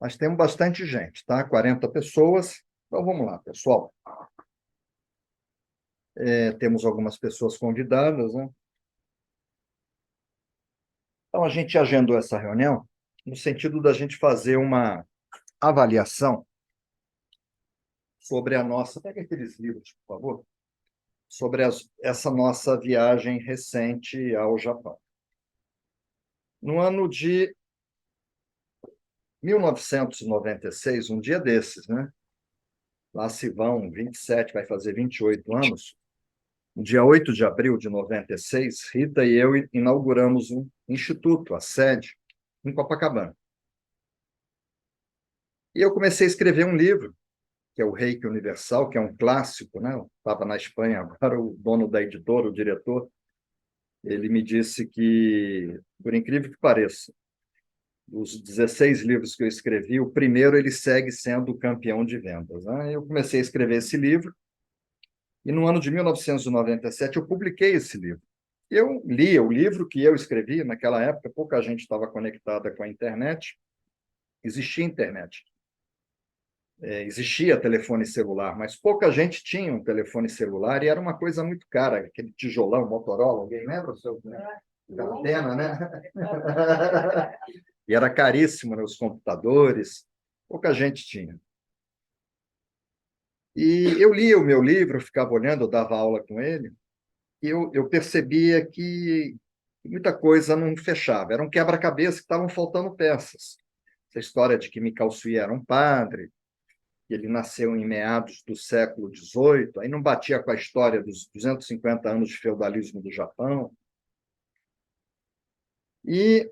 Mas temos bastante gente, tá? 40 pessoas. Então, vamos lá, pessoal. Temos algumas pessoas convidadas, né? Então, a gente agendou essa reunião no sentido da gente fazer uma avaliação sobre a nossa... Pega aqueles livros, por favor. Sobre essa nossa viagem recente ao Japão. No ano de 1996, um dia desses, né? Lá se vão 27, vai fazer 28 anos. No dia 8 de abril de 96, Rita e eu inauguramos um instituto, a sede, em Copacabana. E eu comecei a escrever um livro, que é o Reiki Universal, que é um clássico, né? Eu estava na Espanha, agora o dono da editora, o diretor, ele me disse que, por incrível que pareça, dos 16 livros que eu escrevi, o primeiro ele segue sendo o campeão de vendas, né? Eu comecei a escrever esse livro e no ano de 1997 eu publiquei esse livro. Eu lia o livro que eu escrevi naquela época, pouca gente estava conectada com a internet, existia internet, existia telefone celular, mas pouca gente tinha um telefone celular e era uma coisa muito cara, aquele tijolão Motorola, alguém lembra o seu da antena, né? E era caríssimo, né, os computadores, pouca gente tinha. E eu lia o meu livro, eu ficava olhando, eu dava aula com ele, e eu percebia que muita coisa não fechava, era um quebra-cabeça que estavam faltando peças. Essa história de que Mikao Sui era um padre, que ele nasceu em meados do século XVIII, aí não batia com a história dos 250 anos de feudalismo do Japão. E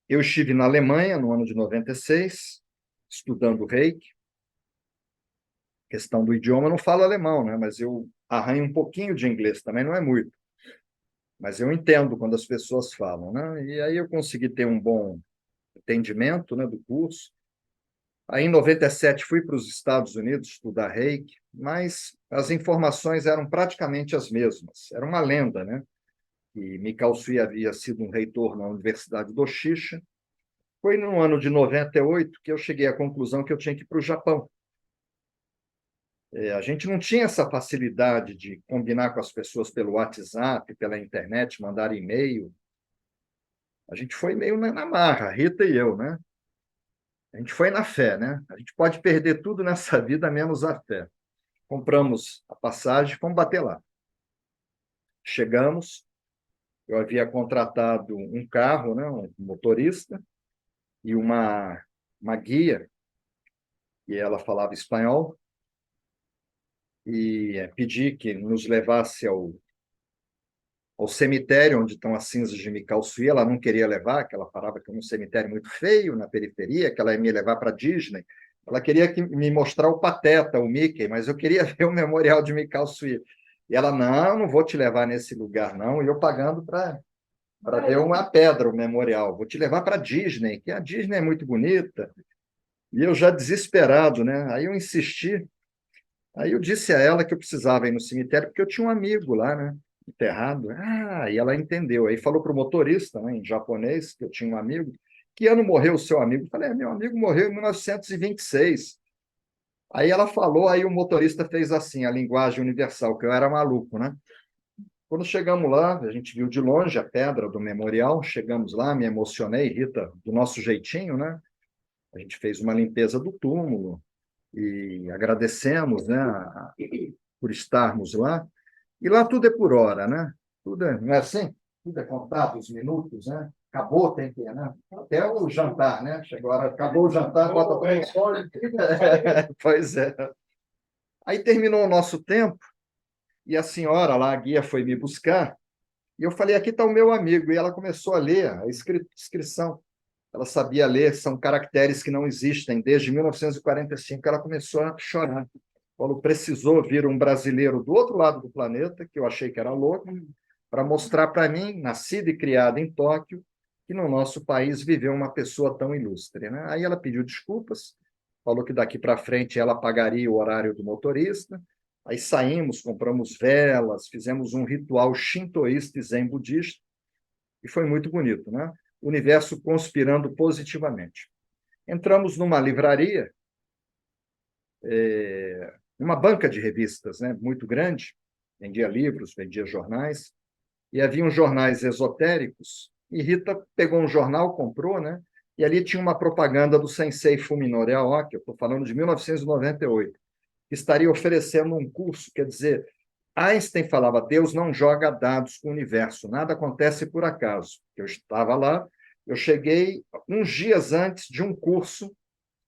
eu estive na Alemanha no ano de 96, estudando Reiki. Questão do idioma, eu não falo alemão, né? Mas eu arranho um pouquinho de inglês também, não é muito. Mas eu entendo quando as pessoas falam, né? E aí eu consegui ter um bom entendimento, né, do curso. Aí, em 97, fui para os Estados Unidos estudar Reiki, mas as informações eram praticamente as mesmas. Era uma lenda, né? E Mikao Sui havia sido um reitor na Universidade do Oshisha. Foi no ano de 98 que eu cheguei à conclusão que eu tinha que ir para o Japão. A gente não tinha essa facilidade de combinar com as pessoas pelo WhatsApp, pela internet, mandar e-mail. A gente foi meio na marra, Rita e eu, né? A gente foi na fé, né? A gente pode perder tudo nessa vida, menos a fé. Compramos a passagem, fomos bater lá. Chegamos, eu havia contratado um carro, né? Um motorista, e uma guia, e ela falava espanhol, e pedi que nos levasse ao cemitério onde estão as cinzas de Mikao Sui. Ela não queria levar, que ela falava que era um cemitério muito feio, na periferia, que ela ia me levar para Disney. Ela queria me mostrar o Pateta, o Mickey, mas eu queria ver o memorial de Mikao Sui. E ela, não vou te levar nesse lugar, não. E eu pagando para ver uma pedra, o memorial. Vou te levar para Disney, que a Disney é muito bonita. E eu já desesperado, né? Aí eu insisti. Aí eu disse a ela que eu precisava ir no cemitério, porque eu tinha um amigo lá, né? Enterrado. Ah, e ela entendeu. Aí falou para o motorista, né, em japonês, que eu tinha um amigo. Que ano morreu o seu amigo? Eu falei, meu amigo morreu em 1926. Aí ela falou, aí o motorista fez assim, a linguagem universal, que eu era maluco, né? Quando chegamos lá, a gente viu de longe a pedra do memorial, chegamos lá, me emocionei, Rita, do nosso jeitinho, né? A gente fez uma limpeza do túmulo e agradecemos, né, por estarmos lá. E lá tudo é por hora, né? Tudo não é assim? Tudo é contado, os minutos, né? Acabou, tem que, né? Até o jantar, né? Chegou a hora, acabou o jantar, bota para o Pois é. Aí terminou o nosso tempo e a senhora lá, a guia, foi me buscar e eu falei, aqui está o meu amigo. E ela começou a ler a inscrição. Ela sabia ler, são caracteres que não existem. Desde 1945, ela começou a chorar. Quando precisou vir um brasileiro do outro lado do planeta, que eu achei que era louco, para mostrar para mim, nascida e criada em Tóquio, que no nosso país viveu uma pessoa tão ilustre, né? Aí ela pediu desculpas, falou que daqui para frente ela pagaria o horário do motorista. Aí saímos, compramos velas, fizemos um ritual shintoísta e zen budista, e foi muito bonito, né? O universo conspirando positivamente. Entramos numa livraria, uma banca de revistas, né, muito grande, vendia livros, vendia jornais, e havia uns jornais esotéricos, e Rita pegou um jornal, comprou, né, e ali tinha uma propaganda do Sensei Fuminori Aoki, eu estou falando de 1998, que estaria oferecendo um curso, quer dizer, Einstein falava, Deus não joga dados com o universo, nada acontece por acaso. Eu estava lá, eu cheguei uns dias antes de um curso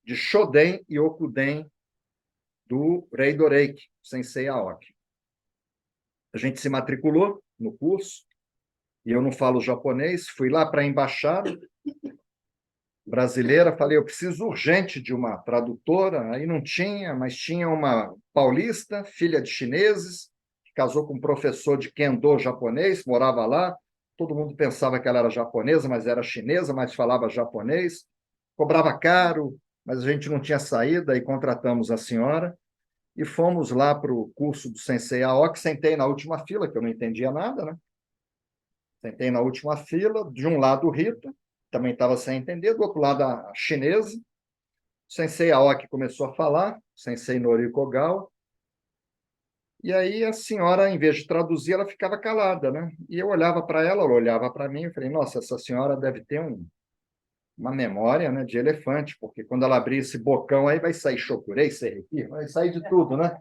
de Shoden e Okuden do Rei Doreiki, Sensei Aoki. A gente se matriculou no curso, e eu não falo japonês, fui lá para a embaixada brasileira, falei, eu preciso urgente de uma tradutora, aí não tinha, mas tinha uma paulista, filha de chineses, que casou com um professor de Kendo japonês, morava lá, todo mundo pensava que ela era japonesa, mas era chinesa, mas falava japonês, cobrava caro, mas a gente não tinha saída, e contratamos a senhora, e fomos lá para o curso do Sensei Aoki, sentei na última fila, que eu não entendia nada, né? Sentei na última fila, de um lado Rita, também estava sem entender, do outro lado a chinesa. O Sensei Aoki começou a falar, o Sensei Noriko Ogawa, e aí a senhora, em vez de traduzir, ela ficava calada, né? E eu olhava para ela olhava para mim, e falei, nossa, essa senhora deve ter uma memória, né, de elefante, porque quando ela abrir esse bocão aí vai sair chokurei, serrequi, vai sair de tudo, né?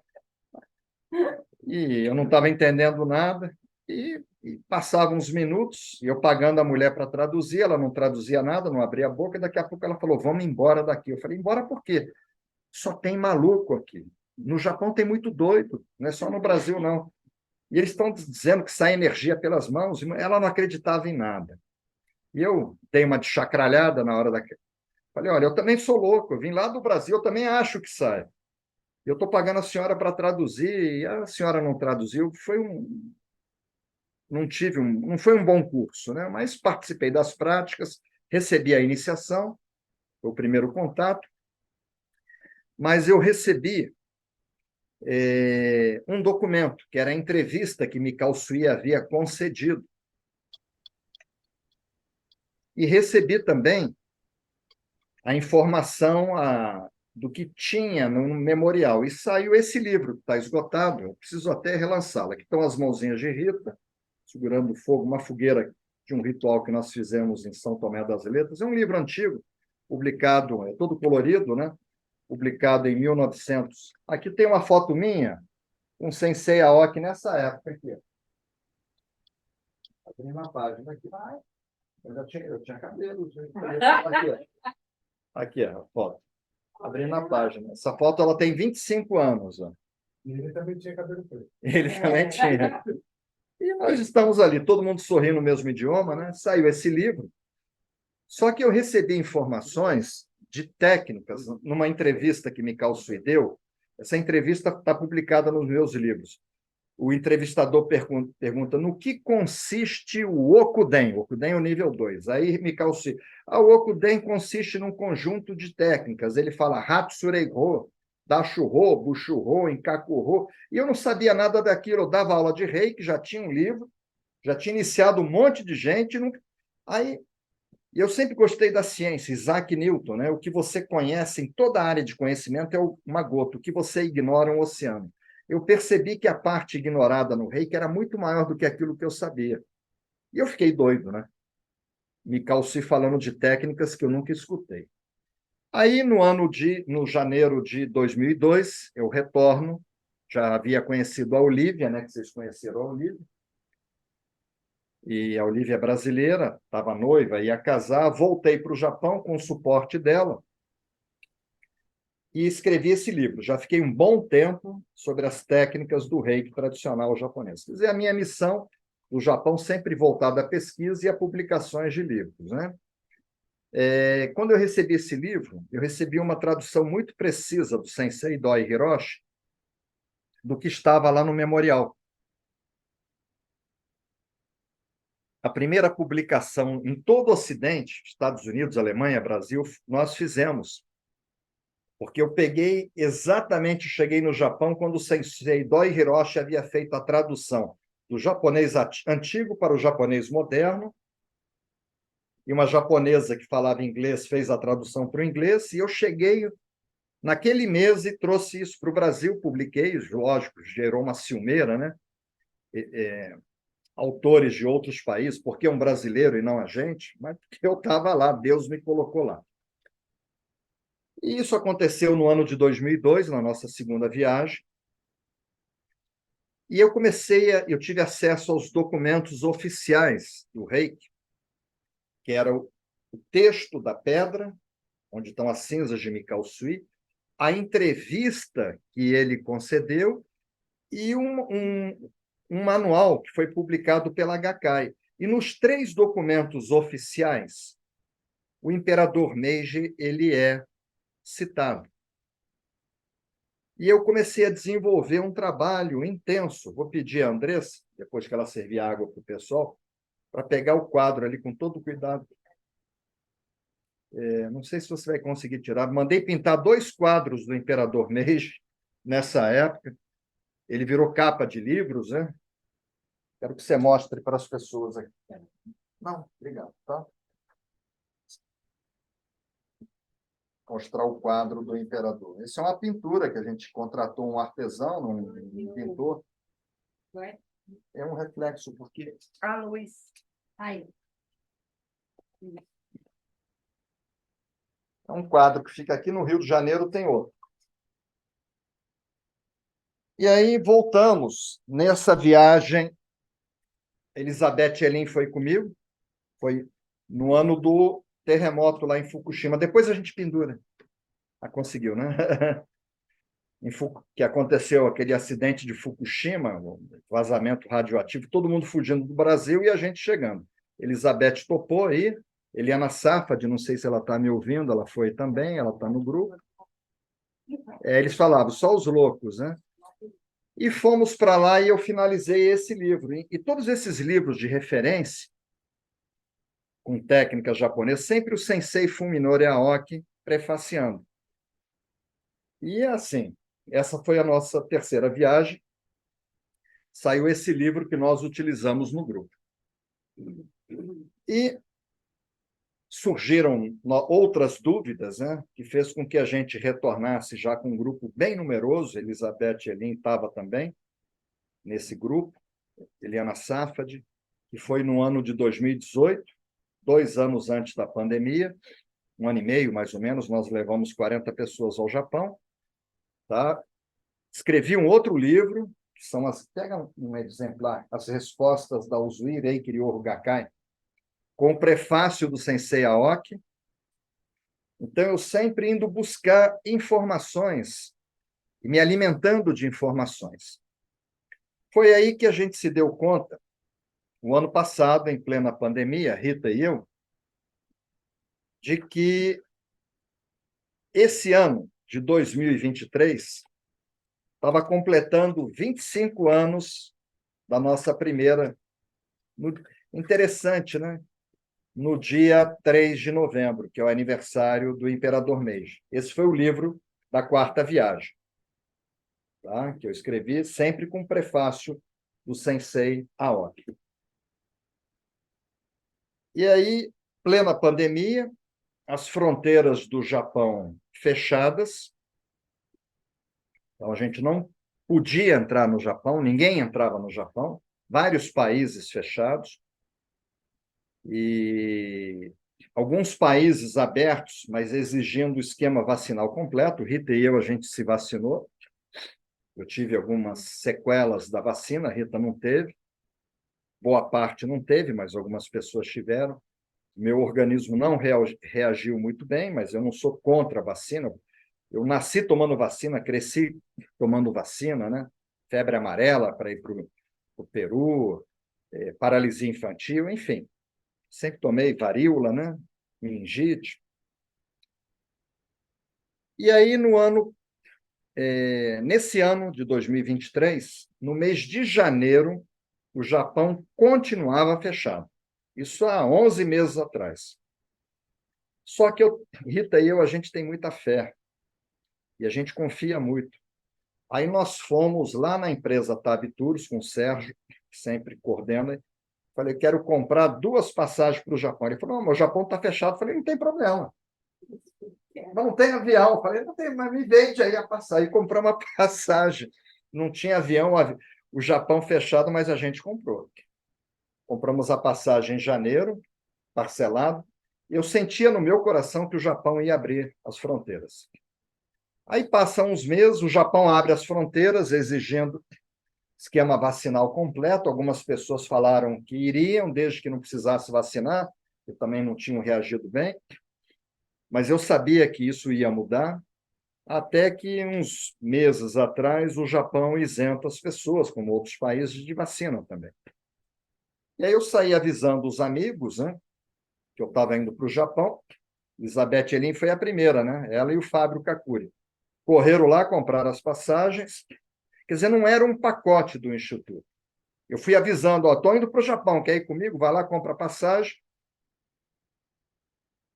E eu não estava entendendo nada, e passavam uns minutos, e eu pagando a mulher para traduzir, ela não traduzia nada, não abria a boca, e daqui a pouco ela falou, vamos embora daqui. Eu falei, embora por quê? Só tem maluco aqui. No Japão tem muito doido, não é só no Brasil, não. E eles estão dizendo que sai energia pelas mãos, e ela não acreditava em nada. E eu dei uma de chacralhada na hora daquela. Falei, olha, eu também sou louco, eu vim lá do Brasil, eu também acho que sai. Eu estou pagando a senhora para traduzir, e a senhora não traduziu, não foi um bom curso, né? Mas participei das práticas, recebi a iniciação, foi o primeiro contato, mas eu recebi um documento, que era a entrevista que Mikao Sui havia concedido. E recebi também a informação do que tinha no memorial. E saiu esse livro, que está esgotado, eu preciso até relançá-lo. Aqui estão as mãozinhas de Rita, segurando fogo, uma fogueira de um ritual que nós fizemos em São Tomé das Letras. É um livro antigo, publicado, é todo colorido, né? Publicado em 1900. Aqui tem uma foto minha, com Sensei Aoki nessa época aqui. Abrindo a página aqui. Eu tinha cabelo. Aqui, a foto. Abrindo a página. Essa foto ela tem 25 anos. Ó. E ele também tinha cabelo preto. Ele também tinha. E nós estamos ali, todo mundo sorrindo no mesmo idioma, né? Saiu esse livro. Só que eu recebi informações de técnicas numa entrevista que Mikao Sui deu. Essa entrevista está publicada nos meus livros. O entrevistador pergunta no que consiste o Okuden. O Okuden é o nível 2. Aí Mikao Sui, o Okuden consiste num conjunto de técnicas. Ele fala Hatsurei-ho, Dashu-ho, Bushu-ho, Enkaku-ho. E eu não sabia nada daquilo. Eu dava aula de Reiki, já tinha um livro, já tinha iniciado um monte de gente. Aí eu sempre gostei da ciência, Isaac Newton, né? O que você conhece em toda a área de conhecimento é uma gota, o que você ignora é um oceano. Eu percebi que a parte ignorada no Reiki era muito maior do que aquilo que eu sabia. E eu fiquei doido, né? Me calci falando de técnicas que eu nunca escutei. Aí, no janeiro de 2002, eu retorno, já havia conhecido a Olivia, né? Que vocês conheceram a Olivia, e a Olivia é brasileira, estava noiva, ia casar, voltei para o Japão com o suporte dela e escrevi esse livro. Já fiquei um bom tempo sobre as técnicas do reiki tradicional japonês. Quer dizer, a minha missão no Japão sempre voltada à pesquisa e a publicações de livros, né? Quando eu recebi esse livro, eu recebi uma tradução muito precisa do Sensei Doi Hiroshi do que estava lá no memorial. A primeira publicação em todo o Ocidente, Estados Unidos, Alemanha, Brasil, nós fizemos. Porque eu peguei exatamente, cheguei no Japão quando o Sensei Doi Hiroshi havia feito a tradução do japonês antigo para o japonês moderno, e uma japonesa que falava inglês fez a tradução para o inglês, e eu cheguei naquele mês e trouxe isso para o Brasil, publiquei, lógico, gerou uma ciumeira, né? Autores de outros países, porque é um brasileiro e não a gente, mas porque eu estava lá, Deus me colocou lá. E isso aconteceu no ano de 2002, na nossa segunda viagem, e eu tive acesso aos documentos oficiais do Reiki, que era o texto da pedra, onde estão as cinzas de Mikao Sui, a entrevista que ele concedeu e um manual que foi publicado pela Gakkai. E nos 3 documentos oficiais, o imperador Meiji ele é citado. E eu comecei a desenvolver um trabalho intenso. Vou pedir a Andressa, depois que ela servir água para o pessoal, para pegar o quadro ali com todo cuidado. Não sei se você vai conseguir tirar. Mandei pintar 2 quadros do imperador Meiji nessa época. Ele virou capa de livros, né? Quero que você mostre para as pessoas aqui. Não, obrigado, tá? Mostrar o quadro do imperador. Essa é uma pintura que a gente contratou um artesão, um pintor. É um reflexo, porque... Ah, Luiz. Aí. É um quadro que fica aqui no Rio de Janeiro, tem outro. E aí voltamos. Nessa viagem, Elizabeth Elin foi comigo. Foi no ano do terremoto lá em Fukushima. Depois a gente pendura. Ah, conseguiu, né? Que aconteceu aquele acidente de Fukushima, o vazamento radioativo, todo mundo fugindo do Brasil e a gente chegando. Elizabeth topou aí, Eliana Safad, não sei se ela está me ouvindo, ela foi também, ela está no grupo. Eles falavam, só os loucos, né? E fomos para lá e eu finalizei esse livro. E todos esses livros de referência, com técnica japonesa, sempre o Sensei Fuminori Aoki prefaciando. E assim, essa foi a nossa terceira viagem. Saiu esse livro que nós utilizamos no grupo. E surgiram outras dúvidas, né, que fez com que a gente retornasse já com um grupo bem numeroso. Elizabeth Elin estava também nesse grupo, Eliana Safad, que foi no ano de 2018, 2 anos antes da pandemia, 1 ano e meio, mais ou menos, nós levamos 40 pessoas ao Japão. Tá? Escrevi um outro livro, que são pega um exemplar, as respostas da Usui Reiki Ryoho Gakkai, com o prefácio do Sensei Aoki. Então, eu sempre indo buscar informações e me alimentando de informações. Foi aí que a gente se deu conta, o ano passado, em plena pandemia, Rita e eu, de que esse ano de 2023 estava completando 25 anos da nossa primeira. Interessante, né? No dia 3 de novembro, que é o aniversário do Imperador Meiji. Esse foi o livro da 4ª viagem, tá? Que eu escrevi sempre com o prefácio do Sensei Aoki. E aí, plena pandemia, as fronteiras do Japão fechadas, então a gente não podia entrar no Japão, ninguém entrava no Japão, vários países fechados, e alguns países abertos, mas exigindo o esquema vacinal completo. Rita e eu, a gente se vacinou. Eu tive algumas sequelas da vacina, a Rita não teve. Boa parte não teve, mas algumas pessoas tiveram. Meu organismo não reagiu muito bem, mas eu não sou contra a vacina. Eu nasci tomando vacina, cresci tomando vacina, né? Febre amarela para ir para o Peru, paralisia infantil, enfim. Sempre tomei varíola, né? Meningite. E aí, nesse ano de 2023, no mês de janeiro, o Japão continuava fechado. Isso há 11 meses atrás. Só que Rita e eu, a gente tem muita fé e a gente confia muito. Aí nós fomos lá na empresa TAB Tours, com o Sérgio, que sempre coordena, Falei, quero comprar 2 passagens para o Japão. Ele falou, não, mas o Japão está fechado. Eu falei, não tem problema. Não tem avião. Eu falei, não tem, mas me vende aí a passagem. E compramos uma passagem. Não tinha avião, o Japão fechado, mas a gente comprou. Compramos a passagem em janeiro, parcelado. Eu sentia no meu coração que o Japão ia abrir as fronteiras. Aí passam uns meses, o Japão abre as fronteiras, exigindo esquema vacinal completo. Algumas pessoas falaram que iriam, desde que não precisasse vacinar, eu também não tinham reagido bem, mas eu sabia que isso ia mudar, até que uns meses atrás o Japão isenta as pessoas, como outros países, de vacina também. E aí eu saí avisando os amigos, né, que eu estava indo para o Japão. Elizabeth Elin foi a primeira, né? Ela e o Fábio Kakuri. Correram lá, compraram as passagens. Quer dizer, não era um pacote do Instituto. Eu fui avisando, estou indo para o Japão, quer ir comigo? Vai lá, compra a passagem.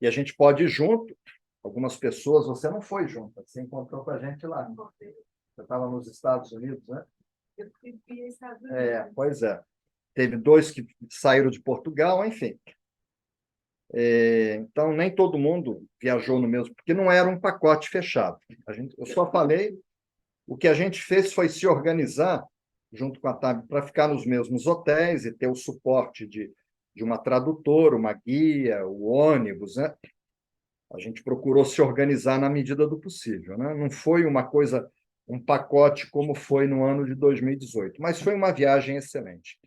E a gente pode ir junto. Algumas pessoas, você não foi junto, você encontrou com a gente lá. Você estava nos Estados Unidos, né? Eu fui para os Estados Unidos. Pois é. Teve 2 que saíram de Portugal, enfim. Então, nem todo mundo viajou no mesmo, porque não era um pacote fechado. Eu só falei, o que a gente fez foi se organizar junto com a TAB para ficar nos mesmos hotéis e ter o suporte de uma tradutora, uma guia, o ônibus, né? A gente procurou se organizar na medida do possível, né? Não foi uma coisa, um pacote como foi no ano de 2018, mas foi uma viagem excelente.